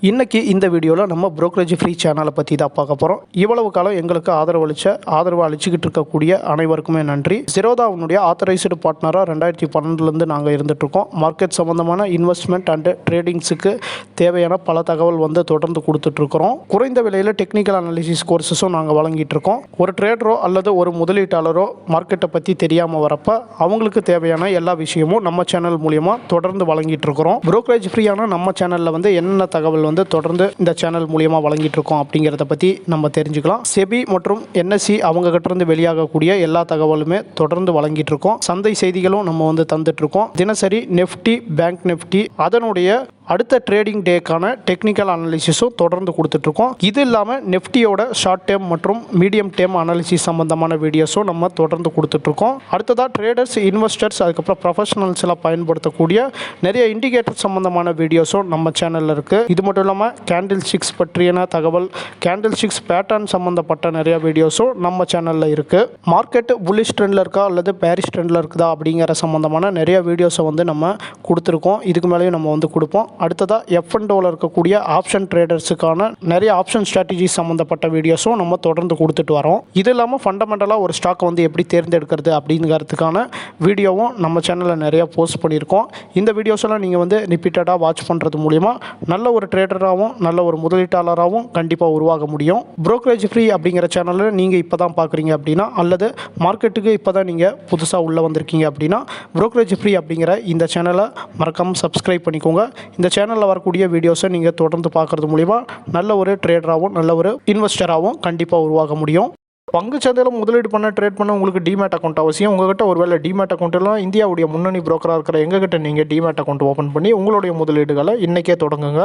இன்னைக்கு இந்த வீடியோவில் நம்ம brokerage ஃப்ரீ சேனலை பற்றி தான் பார்க்க போகிறோம். இவ்வளவு காலம் எங்களுக்கு ஆதரவு அளிச்சுக்கிட்டு இருக்கக்கூடிய அனைவருக்குமே நன்றி. ஜெரோதாவுடைய ஆத்தரைஸ்டு பார்ட்னராக 2012லேருந்து நாங்கள் இருந்துகிட்ருக்கோம். மார்க்கெட் சம்மந்தமான இன்வெஸ்ட்மெண்ட் அண்டு ட்ரேடிங்ஸுக்கு தேவையான பல தகவல் தொடர்ந்து கொடுத்துட்ருக்குறோம். குறைந்த விலையில் டெக்னிக்கல் அனாலிசிஸ் கோர்சஸும் நாங்கள் வழங்கிட்டு இருக்கோம். ஒரு ட்ரேடரோ அல்லது ஒரு முதலீட்டாளரோ மார்க்கெட்டை பற்றி தெரியாமல் வரப்போ அவங்களுக்கு தேவையான எல்லா விஷயமும் நம்ம சேனல் மூலியமாக தொடர்ந்து வழங்கிட்டு இருக்கிறோம். brokerage ஃப்ரீயான நம்ம சேனலில் என்னென்ன தகவல் தொடர்ந்து இந்த சேனல் மூலியமா வழங்கிட்டு இருக்கோம் அப்படிங்கறத பத்தி நம்ம தெரிஞ்சுக்கலாம். செபி மற்றும் என்எஸ்சி அவங்க கிட்ட இருந்து வெளியாகக்கூடிய எல்லா தகவலுமே தொடர்ந்து வழங்கிட்டு இருக்கோம். சந்தை செய்திகளும் நம்ம தந்துட்டு இருக்கோம். தினசரி நிஃப்டி, பேங்க் நிஃப்டி அதனுடைய அடுத்த ட்ரேடிங் டேக்கான டெக்னிக்கல் அனாலிசிஸும் தொடர்ந்து கொடுத்துட்ருக்கோம். இது இல்லாமல் நிஃப்டியோட ஷார்ட் டேர்ம் மற்றும் மீடியம் டேர்ம் அனாலிசிஸ் சம்பந்தமான வீடியோஸும் நம்ம தொடர்ந்து கொடுத்துட்ருக்கோம். அடுத்ததாக ட்ரேடர்ஸ், இன்வெஸ்டர்ஸ், அதுக்கப்புறம் ப்ரொஃபஷனல்ஸ் எல்லாம் பயன்படுத்தக்கூடிய நிறைய இண்டிகேட்டர் சம்பந்தமான வீடியோஸும் நம்ம சேனலில் இருக்குது. இது மட்டும் இல்லாமல் கேண்டில் ஸ்டிக்ஸ் பற்றியான தகவல், கேண்டில் ஸ்டிக்ஸ் பேட்டர்ன் சம்பந்தப்பட்ட நிறைய வீடியோஸும் நம்ம சேனலில் இருக்குது. மார்க்கெட் புல்லிஷ் ட்ரெண்டில் இருக்கா அல்லது பேரிஷ் ட்ரெண்டில் இருக்குதா அப்படிங்கிற சம்பந்தமான நிறைய வீடியோஸை நம்ம கொடுத்துருக்கோம். இதுக்கு மேலேயும் நம்ம கொடுப்போம். அடுத்ததாக F&Oவில் இருக்கக்கூடிய ஆப்ஷன் ட்ரேடர்ஸுக்கான நிறைய ஆப்ஷன் ஸ்ட்ராட்டஜி சம்மந்தப்பட்ட வீடியோஸும் நம்ம தொடர்ந்து கொடுத்துட்டு வரோம். இது இல்லாமல் ஃபண்டமெண்டலாக ஒரு ஸ்டாக் எப்படி தேர்ந்தெடுக்கிறது அப்படிங்கிறதுக்கான வீடியோவும் நம்ம சேனலில் நிறைய போஸ்ட் பண்ணியிருக்கோம். இந்த வீடியோஸ் எல்லாம் நீங்கள் ரிப்பீட்டடாக வாட்ச் பண்ணுறது மூலிமா நல்ல ஒரு ட்ரேடராகவும் நல்ல ஒரு முதலீட்டாளராகவும் கண்டிப்பாக உருவாக முடியும். brokerage ஃப்ரீ அப்படிங்கிற சேனலில் நீங்கள் இப்போ தான் பார்க்குறீங்க அப்படின்னா அல்லது மார்க்கெட்டுக்கு இப்போ தான் நீங்கள் புதுசாக உள்ளே வந்திருக்கீங்க அப்படின்னா brokerage ஃப்ரீ அப்படிங்கிற இந்த சேனலை மறக்காமல் சப்ஸ்கிரைப் பண்ணிக்கோங்க. இந்த சேனலில் வரக்கூடிய வீடியோஸை நீங்கள் தொடர்ந்து பார்க்குறது மூலிமா நல்ல ஒரு ட்ரேடராகவும் நல்ல ஒரு இன்வெஸ்டராகவும் கண்டிப்பாக உருவாக முடியும். பங்கு சந்தையில் முதலீடு ட்ரேட் பண்ண உங்களுக்கு டிமேட் அக்கௌண்ட் அவசியம். உங்கள்கிட்ட ஒருவேளை டிமேட் அக்கௌண்ட் எல்லாம் இந்தியாவுடைய முன்னணி புரோக்கராக இருக்கிற எங்ககிட்ட நீங்கள் டிமேட் அக்கௌண்ட் ஓப்பன் பண்ணி உங்களுடைய முதலீடுகளை இன்றைக்கே தொடங்குங்க.